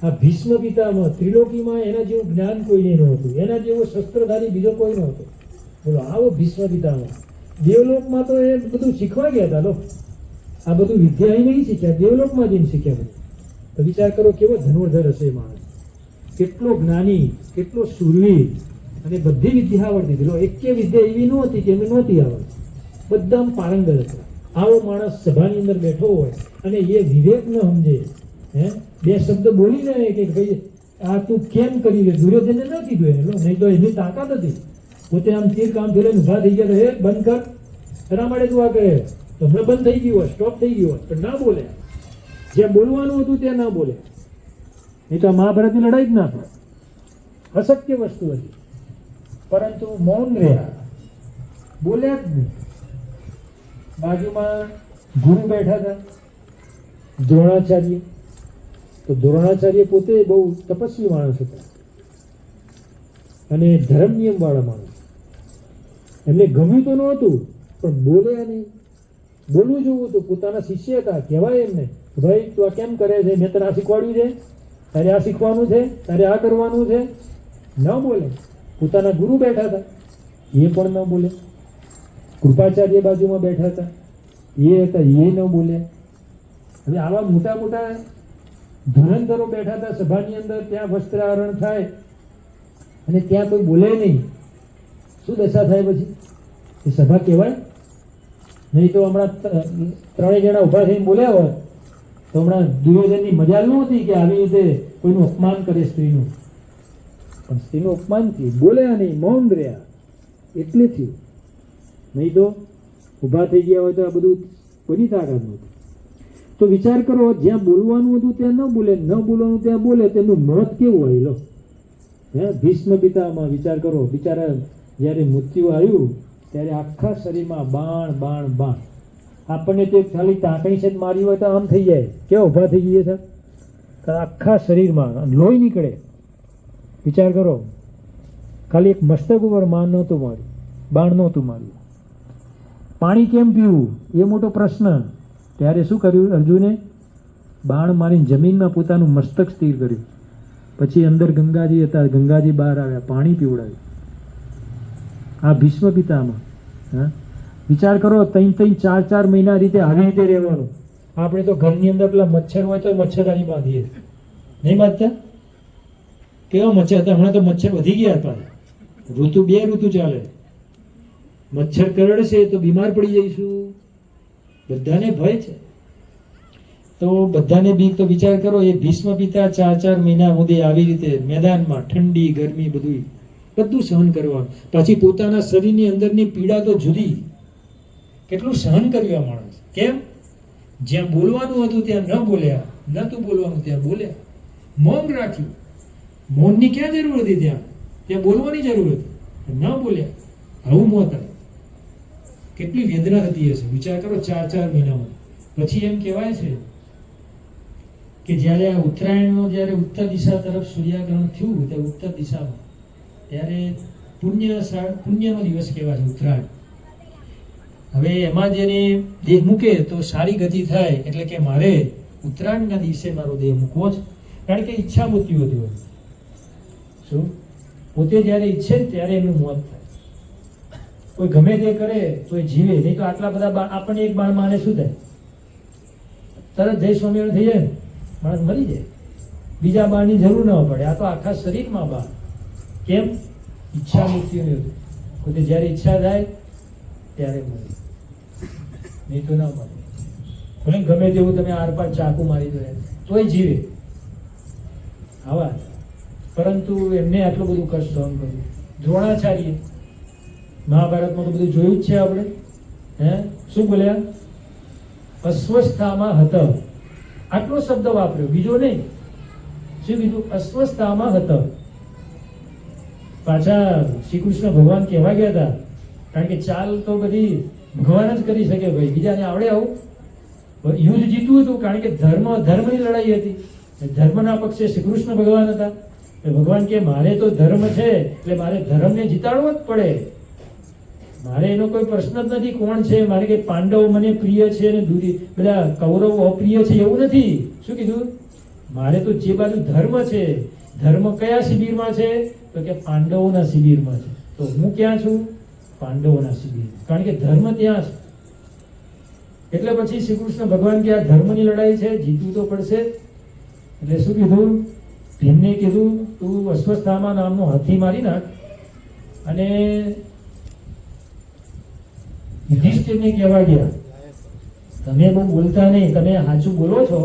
આ ભીષ્મ પિતામહ ત્રિલોકીમાં એના જેવું જ્ઞાન કોઈને નહોતું, એના જેવો શસ્ત્રધારી બીજો કોઈ નહોતો. બોલો, આવો ભીષ્મ પિતામહ. દેવલોકમાં તો એ બધું શીખવા ગયા હતા. લો, આ બધું વિદ્યા અહીં નહીં શીખ્યા, દેવલોકમાં જઈને શીખ્યા બધું. તો વિચાર કરો કેવો ધનુર્ધર હશે એ માણસ, કેટલો જ્ઞાની, કેટલો શૂરવીર, અને બધી વિદ્યા આવડતી હતી. એકે વિદ્યા એવી નહોતી કે એમને નહોતી આવડતી, બધામાં પારંગત હતા. આવો માણસ સભાની અંદર બેઠો હોય અને એ વિવેક ન સમજે, બે શબ્દ બોલીને કે ભાઈ આ તું કેમ કરી લે, દુર્યોધને ન કીધું એને, નહીં તો એની તાકાત હતી. પોતે આમ તીર કામ ફેરીને ઉભા થઈ ગયા, હે બંધ કર, એના માટે તું આ કહે તો હમણાં બંધ થઈ ગયું હોય, સ્ટોપ થઈ ગયું હોય, પણ ના બોલે. જ્યાં બોલવાનું હતું ત્યાં ના બોલે, નહીં તો મહાભારતની લડાઈ જ ના થાય. અશક્ય વસ્તુ હતી, પરંતુ મૌન રહ્યા, બોલ્યા જ નહીં. બાજુમાં ગુરુ બેઠા હતા, દ્રોણાચાર્ય. તો દ્રોણાચાર્ય પોતે બહુ તપસ્વી માણસ હતા અને ધર્મ નિયમ વાળા માણસ. એમને ગમ્યું તો નહોતું પણ બોલ્યા નહીં. બોલવું જોવું હતું. પોતાના શિષ્ય હતા, કહેવાય એમને ભાઈ તું આ કેમ કરે છે, મેં તને આ શીખવાડ્યું છે, તારે આ શીખવાનું છે, તારે આ કરવાનું છે. ન બોલે. પોતાના ગુરુ બેઠા હતા, એ પણ ન બોલે. કૃપાચાર્ય બાજુમાં બેઠા હતા, એ હતા, એ ન બોલ્યા. હવે આવા મોટા મોટા ધુરંધરો બેઠા હતા સભાની અંદર, ત્યાં વસ્ત્રાહરણ થાય અને ત્યાં કોઈ બોલે નહીં, શું દશા થાય પછી? એ સભા કહેવાય? નહીં તો હમણાં ત્રણેય જણા ઉભા થઈને બોલ્યા હોત તો હમણાં દુર્યોધનની મજા નહોતી કે આવી રીતે કોઈનું અપમાન કરે સ્ત્રીનું. પણ સ્ત્રીનું અપમાન થયું, બોલ્યા નહીં, મૌન રહ્યા, એટલે થયું. નહીં તો ઊભા થઈ ગયા હોય તો આ બધું કોની તાકાત નહોતી. તો વિચાર કરો, જ્યાં બોલવાનું હતું ત્યાં ન બોલે, ન બોલવાનું ત્યાં બોલે, તેનું મત કેવું હોય? લો, ભીષ્મ પિતામાં વિચાર કરો, બિચારા જ્યારે મૃત્યુ આવ્યું ત્યારે આખા શરીરમાં બાણ બાણ બાણ. આપણને તો ખાલી ટાંકણી છે મારી હોય તો આમ થઈ જાય, કેવા ઊભા થઈ જઈએ છે, આખા શરીરમાં લોહી નીકળે. વિચાર કરો, ખાલી એક મસ્તક ઉપર બાણ નહોતું માર્યું. પાણી કેમ પીવું એ મોટો પ્રશ્ન. ત્યારે શું કર્યું અર્જુને? બાણ મારીને જમીનમાં પોતાનું મસ્તક સ્થિર કર્યું. પછી અંદર ગંગાજી હતા, ગંગાજી બહાર આવ્યા, પાણી પીવડાવ્યું. આ ભીષ્મ પિતામાં. હા, વિચાર કરો, 3-4 મહિના રીતે આવી રીતે રહેવાનું. આપણે તો ઘરની અંદર પેલા મચ્છર હોય તો મચ્છરદાની બાંધીએ, નહીં બાંધતા? કેવા મચ્છર હતા, હમણાં તો મચ્છર વધી ગયા હતા. બે ઋતુ ચાલે. મચ્છર કરડશે તો બીમાર પડી જઈશું, બધાને ભય છે. તો બધાને બીક. તો વિચાર કરો, એ ભીષ્મ પિતા 4 મહિના સુધી આવી રીતે મેદાનમાં ઠંડી ગરમી બધું સહન કરવાનું. પછી પોતાના શરીરની અંદરની પીડા તો જુદી, કેટલું સહન કર્યું આ માણસ. કેમ? જ્યાં બોલવાનું હતું ત્યાં ન બોલ્યા, નતું બોલવાનું ત્યાં બોલ્યા, મૌન રાખ્યું. મૌનની ક્યાં જરૂર હતી? ત્યાં બોલવાની જરૂર હતી, ન બોલ્યા. આવું મોત આવે. કેટલી વેદના થતી હશે વિચાર કરો 4 મહિનામાં. પછી એમ કહેવાય છે કે જ્યારે આ ઉત્તરાયણનો જ્યારે ઉત્તર દિશા તરફ સૂર્યાગ્રહણ થયું, ત્યારે ઉત્તર દિશામાં, ત્યારે પુણ્યનો દિવસ કહેવાય છે ઉત્તરાયણ. હવે એમાં જેને દેહ મૂકે તો સારી ગતિ થાય, એટલે કે મારે ઉત્તરાયણના દિવસે મારો દેહ મૂકવો છે. કારણ કે ઈચ્છા મૃત્યુ હતી હોય. શું? પોતે જ્યારે ઈચ્છે ત્યારે એમનું મોત થાય. કોઈ ગમે તે કરે તો એ જીવે, નહીં તો આટલા બધા આપણને એક બાણ માને શું થાય? તરત જય સ્વામિનારાયણ થઈ જાય, માણસ મરી જાય. બીજા બાણની જરૂર ન પડે. આ તો આખા શરીરમાં બાણ. કેમ? ઈચ્છા મૃત્યુની હતું. પોતે જ્યારે ઈચ્છા થાય ત્યારે મરે, નહીં તો ના મરે. ભલે ગમે તેવું તમે આર પાર ચાકુ મારી દો તોય જીવે. આવા. પરંતુ એમને આટલું બધું કષ્ટ સહન કર્યું. દ્રોણાચાર્ય મહાભારતમાં તો બધું જોયું જ છે આપણે. શું બોલ્યા? અસ્વસ્થામાં હત. આટલો શબ્દ વાપર્યો, બીજો નહીં. શું કીધું? અસ્વસ્થામાં હત. પાછા શ્રી કૃષ્ણ ભગવાન કહેવા ગયા હતા, કારણ કે ચાલ તો બધી ભગવાન જ કરી શકે ભાઈ, બીજાને આવડે આવું? યુદ્ધ જીતવું હતું, કારણ કે ધર્મની લડાઈ હતી. ધર્મના પક્ષે શ્રી કૃષ્ણ ભગવાન હતા. ભગવાન કે મારે તો ધર્મ છે, એટલે મારે ધર્મને જીતાડવો જ પડે. મારે એનો કોઈ પ્રશ્ન જ નથી કોણ છે. મારે કે પાંડવ મને પ્રિય છે અને બધા કૌરવ અપ્રિય છે એવું નથી. શું કીધું? મારે તો જે બાજુ ધર્મ છે, ધર્મ કયા શિબિરમાં છે? તો કે પાંડવોના શિબિરમાં છે. તો હું ક્યાં છું? પાંડવોના શિબિર. કારણ કે ધર્મ ત્યાં છે. એટલે પછી શ્રી કૃષ્ણ ભગવાન કે આ ધર્મની લડાઈ છે, જીતવું તો પડશે. એટલે શું કીધું? ભીમને કીધું તું અશ્વસ્થામા નામનો હાથી મારી નાખ. અને યુધિષ્ઠિરને કહેવા ગયા, તમે બહુ બોલતા નહીં, તમે સાચું બોલો છો,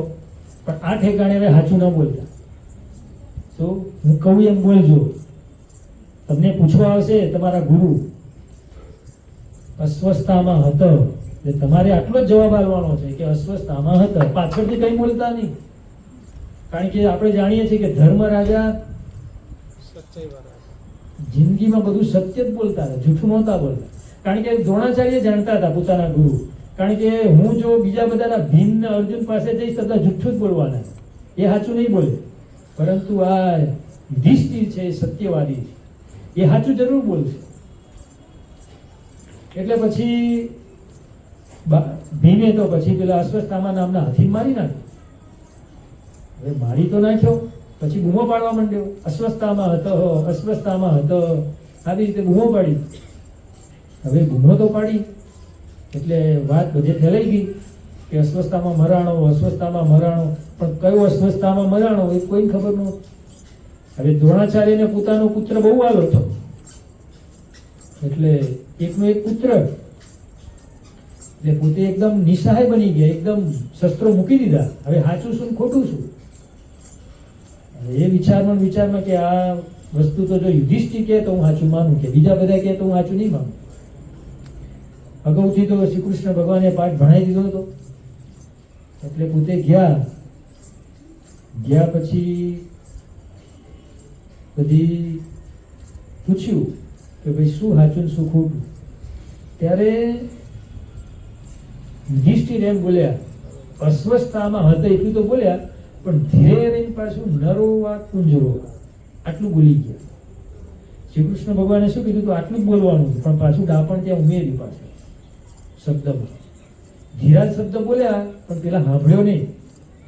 પણ આ ઠેકાણે હવે સાચું ન બોલતા. તો હું કહું એમ બોલજો. તમને પૂછવા આવશે તમારા ગુરુ અસ્વસ્થામાં હતો, એટલે તમારે આટલો જ જવાબ આપવાનો છે કે અસ્વસ્થામાં હતા. પાછળથી કઈ બોલતા નહીં. કારણ કે આપણે જાણીએ છીએ કે ધર્મ રાજા જિંદગીમાં બધું સત્ય જ બોલતા હતા, જૂઠું નહોતા બોલતા. કારણ કે દ્રોણાચાર્ય જાણતા હતા પોતાના ગુરુ. કારણ કે હું જો બીજા બધાના ભીમ ને અર્જુન પાસે જઈશ તો જુઠ્ઠું જ બોલવાના, એ સાચું નહીં બોલે. પરંતુ આ યુધિષ્ઠિર છે, સત્યવાદી છે, એ સાચું જરૂર બોલશે. એટલે પછી ભીમે તો પછી પેલા અશ્વસ્થામા નામના હાથી મારી નાખ્યો. હવે મારી તો નાખ્યો, પછી બૂમો પાડવા માંડ્યો, અસ્વસ્થામાં હતો, અસ્વસ્થામાં હતો, આવી રીતે બૂમો પાડી. હવે બૂમો તો પાડી એટલે વાત બધે ફેલાઈ ગઈ કે અસ્વસ્થામાં મરાણો, અસ્વસ્થામાં મરાણો. પણ કયો અસ્વસ્થામાં મરાણો એ કોઈને ખબર નહોતું. હવે દ્રોણાચાર્યને પોતાનો પુત્ર બહુ વાલો હતો, એટલે એકનો એક પુત્ર, એટલે પોતે એકદમ નિસહાય બની ગયા, એકદમ શસ્ત્રો મૂકી દીધા. હવે સાચું શું ખોટું શું? એ વિચારમાં કે આ વસ્તુ તો જો યુધિષ્ઠિર કહે તો હું સાચું માનું, કે બીજા બધા કહે તો હું સાચું નહીં માનું. અગાઉથી તો શ્રી કૃષ્ણ ભગવાને પાઠ ભણાવી દીધો હતો. એટલે પોતે ગયા પછી બધી પૂછ્યું કે ભાઈ શું સાચું ને શું ખોટું, ત્યારે યુધિષ્ઠિર એમ બોલ્યા, અસ્વસ્થતામાં હતા એટલું તો બોલ્યા, પણ ધીરે રહીને પાછું નરો વા કુંજરો આટલું બોલી ગયા. શ્રી કૃષ્ણ ભગવાને શું કીધું? તો આટલું જ બોલવાનું છે, પણ પાછું ડાપણ ત્યાં ઉમેર્યું પાછું શબ્દમાં. ધીરા શબ્દ બોલ્યા પણ પેલા સાંભળ્યો નહીં,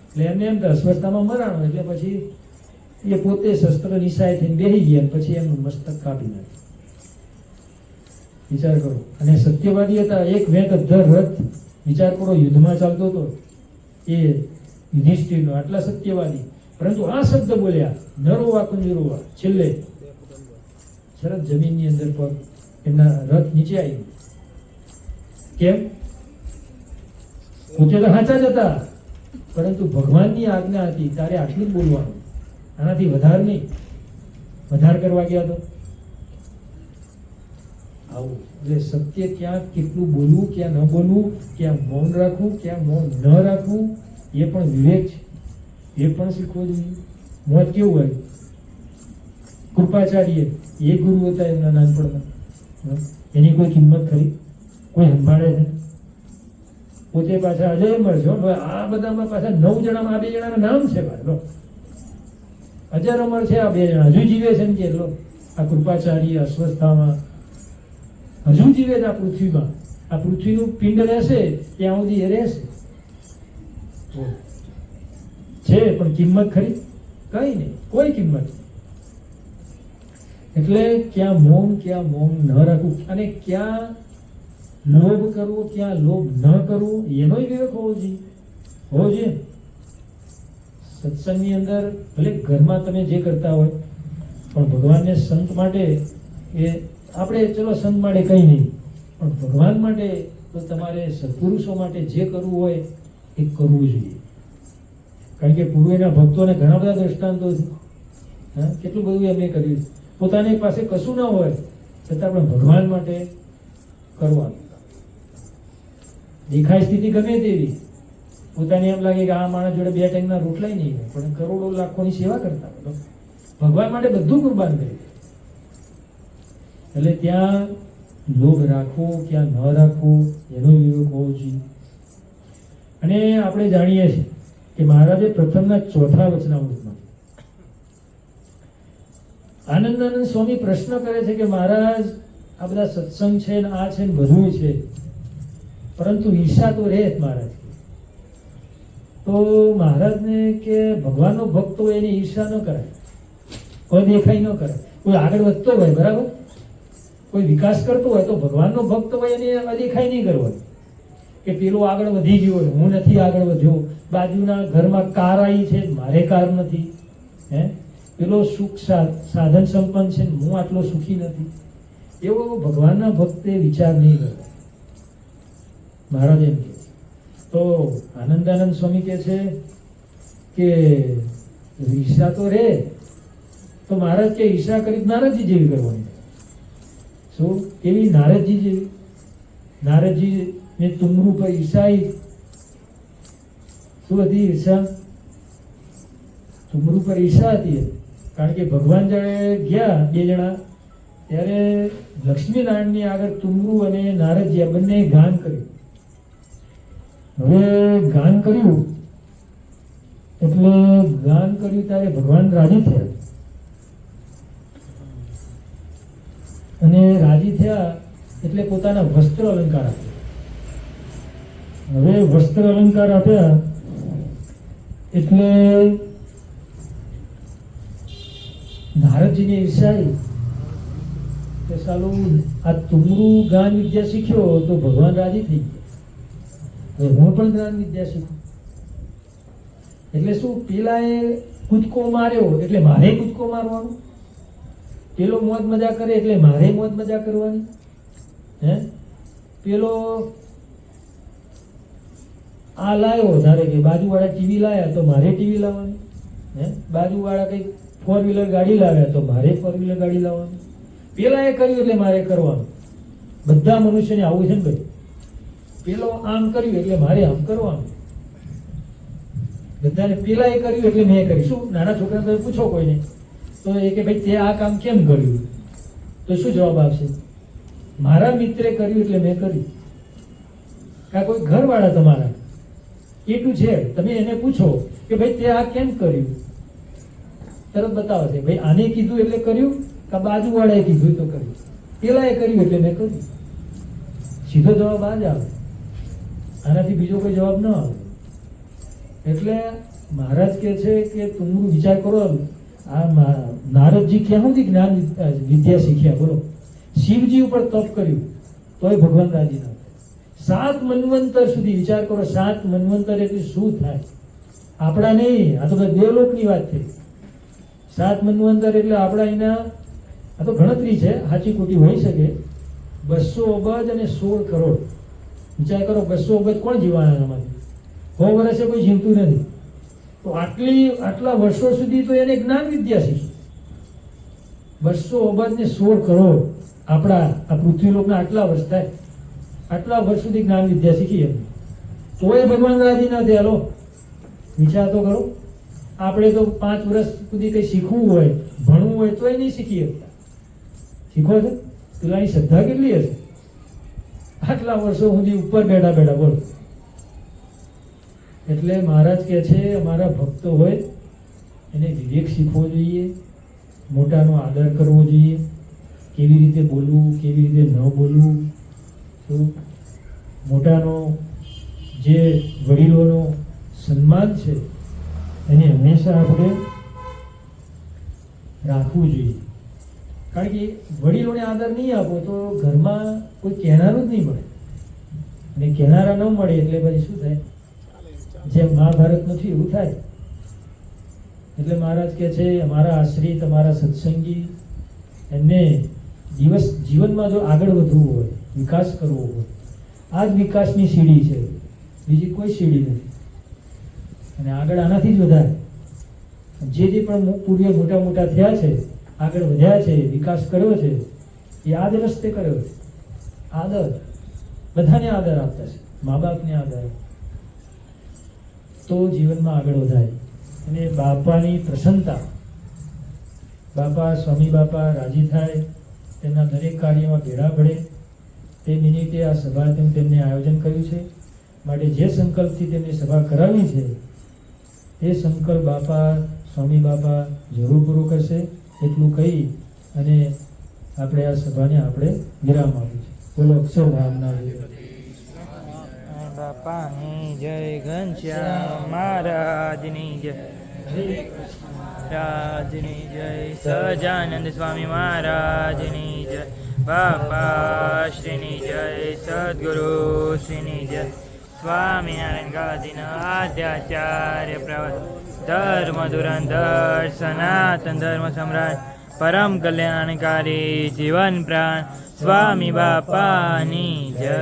એટલે એમને એમ કે અસ્વસ્થતામાં મરાણો, એટલે પછી એ પોતે શસ્ત્ર નિશાય થઈને બેસી ગયા, પછી એમનું મસ્તક કાપી નાખ્યું. વિચાર કરો. અને સત્યવાદી હતા, એક વેત અધર રથ, વિચાર કરો, યુદ્ધમાં ચાલતો હતો એ યુધિષ્ઠિરનો, આટલા સત્યવાદી, પરંતુ આ શબ્દ બોલ્યા, નરોવા કુંજરોવા, છેલ્લે શરત જમીનની અંદર પગ એમના રથ નીચે આવ્યું. કેમ? પોતે તો સાચા જ હતા, પરંતુ ભગવાનની આજ્ઞા હતી તારે આટલું જ બોલવાનું, આનાથી વધારે નહીં. વધાર કરવા ગયા તો આવું. એટલે સત્ય ક્યાં કેટલું બોલવું, ક્યાં ન બોલવું, ક્યાં મૌન રાખવું, ક્યાં મૌન ન રાખવું, એ પણ વિવેક છે, એ પણ શીખવો જોઈએ. મોત કેવું હોય? કૃપાચાર્ય એ ગુરુ હતા એમના નાનપણમાં, એની કોઈ કિંમત ખરી? કોઈ સંભાળે છે? પોતે પાછા અજય અમર છો. આ બધામાં પાછા 9 જણામાં આ 2 જણાના નામ છે. અજર અમર છે આ 2 જણા, હજુ જીવે છે. કે લો આ કૃપાચાર્ય અસ્વસ્થામાં હજુ જીવે છે આ પૃથ્વીમાં. આ પૃથ્વીનું પિંડ રહેશે ત્યાં સુધી એ રહેશે છે, પણ કિંમત ખરી? કઈ નહીં, કોઈ કિંમત. એટલે ક્યાં મૌન, ક્યાં મૌન ન રાખવું, અને ક્યાં લોભ કરવો, ક્યાં લોભ ન કરવો, એનો વિવેક હોવો જોઈએ. સત્સંગની અંદર ભલે ઘરમાં તમે જે કરતા હોય, પણ ભગવાનને સંત માટે એ આપણે ચલો સંત માટે કંઈ નહીં, પણ ભગવાન માટે તો તમારે સત્પુરુષો માટે જે કરવું હોય એ કરવું જોઈએ. કારણ કે પૂર્વેના ભક્તોને ઘણા બધા દ્રષ્ટાંતો છે. હા, કેટલું બધું એમને કર્યું. પોતાની પાસે કશું ના હોય છતાં પણ ભગવાન માટે કરવાનું. દેખાય સ્થિતિ ગમે તેવી, પોતાને એમ લાગે કે આ માણસ જોડે 2 ટાઈમના રોટલાય નહીં હોય, પણ કરોડો લાખોની સેવા કરતા હોય, ભગવાન માટે બધું કુરબાન કરી. એટલે ત્યાં લોભ રાખવો, ક્યાં ન રાખવું, એનો વિવેક હોવો જોઈએ. અને આપણે જાણીએ છીએ કે મહારાજે પ્રથમના 4થા વચનામૃતમાં આનંદાનંદ સ્વામી પ્રશ્ન કરે છે કે મહારાજ આ બધા સત્સંગ છે ને આ છે ને બધું છે, પરંતુ ઈર્ષા તો રહે જ મહારાજ. તો મહારાજને કે ભગવાનનો ભક્ત હોય એની ઈર્ષા ન કરાય, અદેખાઈ ન કરાય. કોઈ આગળ વધતો હોય, બરાબર, કોઈ વિકાસ કરતો હોય તો ભગવાનનો ભક્ત હોય એને અદેખાઈ નહીં કરવાની કે પેલો આગળ વધી ગયો, હું નથી આગળ વધ્યો. બાજુના ઘરમાં કાર આવી છે, મારે કાર નથી. હે, પેલો સુખ સાધન સંપન્ન છે, હું આટલો સુખી નથી. એવો ભગવાનના ભક્તે વિચાર નહીં કરવો. મહારાજ એમ કહે. તો આનંદાનંદ સ્વામી કહે છે કે ઈર્ષા તો રે, તો મહારાજ કે ઈર્ષા કરી નારદજી જેવી કરવાની. શું કેવી? નારદજી જેવી. નારદજી ને તુમરું પર ઈર્ષા. શું હતી ઈર્ષા? તુમરું પર ઈર્ષા હતી. કારણ કે ભગવાન જ્યારે ગયા 2 જણા, ત્યારે લક્ષ્મીનારાયણની આગળ તુમરું અને નારદજી આ બંને ગાન કર્યું. હવે ગાન કર્યું એટલે ગાન કર્યું ત્યારે ભગવાન રાજી થયા, અને રાજી થયા એટલે પોતાના વસ્ત્ર અલંકાર આપ્યા. હવે વસ્ત્ર અલંકાર આપ્યા એટલે નારદજીને ઈર્ષાઈ કે સાલું આ તુમરું ગાન વિદ્યા શીખ્યો તો ભગવાન રાજી થઈ ગયા, હવે હું પણ જ્ઞાન વિદ્યા શીખું. એટલે શું, પેલાએ કૂદકો માર્યો એટલે મારે કૂદકો મારવાનો, પેલો મોજ મજા કરે એટલે મારે મોજ મજા કરવાની. હે, પેલો આ લાવ્યો, ધારે કે બાજુવાળા ટીવી લાવ્યા તો મારે ટીવી લાવવાની. હે, બાજુવાળા કંઈક 4-વ્હીલર ગાડી લાવ્યા તો મારે 4-વ્હીલર ગાડી લાવવાની. પેલા એ કર્યું એટલે મારે કરવાનું. બધા મનુષ્યને આવું છે ને ભાઈ, પેલો આમ કર્યું એટલે મારે આમ કરવાનું. બધાને પેલા એ કર્યું એટલે મેં કર્યું. શું નાના છોકરાને તમે પૂછો કોઈને તો એ કે ભાઈ તે આ કામ કેમ કર્યું? તો શું જવાબ આપશે? મારા મિત્રે કર્યું એટલે મેં કર્યું. કાં કોઈ ઘરવાળા તમારા એટલું છે, તમે એને પૂછો કે ભાઈ તે આ કેમ કર્યું, તરત બતાવશે ભાઈ આને કીધું એટલે કર્યું, કાં બાજુવાળાએ કીધું તો કર્યું, પેલાએ કર્યું એટલે મેં કર્યું. સીધો જવાબ આ જ આવે, આનાથી બીજો કોઈ જવાબ ન આવે. એટલે મહારાજ કહે છે કે તું વિચાર કરો, આ નારદજી ક્યાં સુધી જ્ઞાન વિદ્યા શીખ્યા બોલો? શિવજી ઉપર તપ કર્યું તોય ભગવાન રાજી ના થાય. 7 મન્વંતર સુધી વિચાર કરો. 7 મન્વંતર એટલે શું થાય? આપણા નહીં, આ તો દેવલોકની વાત થઈ. 7 મન્વંતર એટલે આપણા એના, આ તો ગણતરી છે, સાચી ખોટી હોઈ શકે. 200 અબજ અને 16 કરોડ. વિચાર કરો, 200 અબજ કોણ જીવાના એમાંથી? 100 વર્ષે કોઈ જીવતું નથી. તો આટલા વર્ષો સુધી તો એને જ્ઞાન વિદ્યા શીખી. 200 અબજ ને 16 કરોડ આપણા આ પૃથ્વીલોકના આટલા વર્ષ થાય, આટલા વર્ષ સુધી જ્ઞાન વિદ્યા શીખી એમ, તોય ભગવાન રાજી ના થયા. લો વિચાર તો કરો. આપણે તો 5 વર્ષ સુધી કંઈ શીખવું હોય, ભણવું હોય તોય નહીં શીખી શકતા. શીખો છો? પેલાની શ્રદ્ધા કેટલી હશે? આટલા વર્ષો સુધી ઉપર બેઠા બેઠા બોલો. એટલે મહારાજ કહે છે અમારા ભક્તો હોય એને વિવેક શીખવો જોઈએ, મોટાનો આદર કરવો જોઈએ, કેવી રીતે બોલવું, કેવી રીતે ન બોલવું. તો મોટાનો, જે વડીલોનો સન્માન છે એને હંમેશા આપણે રાખવું જોઈએ. કારણ કે વડીલોને આદર નહીં આપો તો ઘરમાં કોઈ કહેનારું જ નહીં મળે, અને કહેનારા ન મળે એટલે પછી શું થાય? જેમ મહાભારત નથી એવું થાય. એટલે મહારાજ કહે છે અમારા આશ્રિત, અમારા સત્સંગી, એમને જીવનમાં જો આગળ વધવું હોય, વિકાસ કરવો હોય, આ જ વિકાસની સીડી છે, બીજી કોઈ સીડી નથી. અને આગળ આનાથી જ વધારે જે પણ પૂર્વે મોટા મોટા થયા છે, આગળ વધ્યા છે, વિકાસ કર્યો છે, એ આ જ રસ્તે કર્યો છે. આદર, બધાને આદર આપતા છે, મા બાપને આદર, તો જીવનમાં આગળ વધાય. અને બાપાની પ્રસન્નતા, બાપા, સ્વામી બાપા રાજી થાય, તેમના દરેક કાર્યમાં ભેળા પડે, તે નિમિત્તે આ સભા તેમને આયોજન કર્યું છે. માટે જે સંકલ્પથી તેમની સભા કરાવી છે તે સંકલ્પ બાપા, સ્વામી બાપા જરૂર પૂરો કરશે. એટલું કહી અને આપણે આ સભાને આપણે વિરામ આપ્યું છે. બોલો અક્ષરધામના બાપાની જય, ઘનશ્યામ મહારાજની જય, રાજની જય, સહજાનંદ સ્વામી મહારાજની જય, બાપા શ્રીની જય, સદગુરુ શ્રીની જય, સ્વામિનારાયણ ગાદીનો આદ્યાચાર્ય પ્રવર્ત, ધર્મ ધુરંધર સનાતન ધર્મ સમ્રાટ, પરમ કલ્યાણકારી જીવન પ્રાણ સ્વામી બાપાની જય.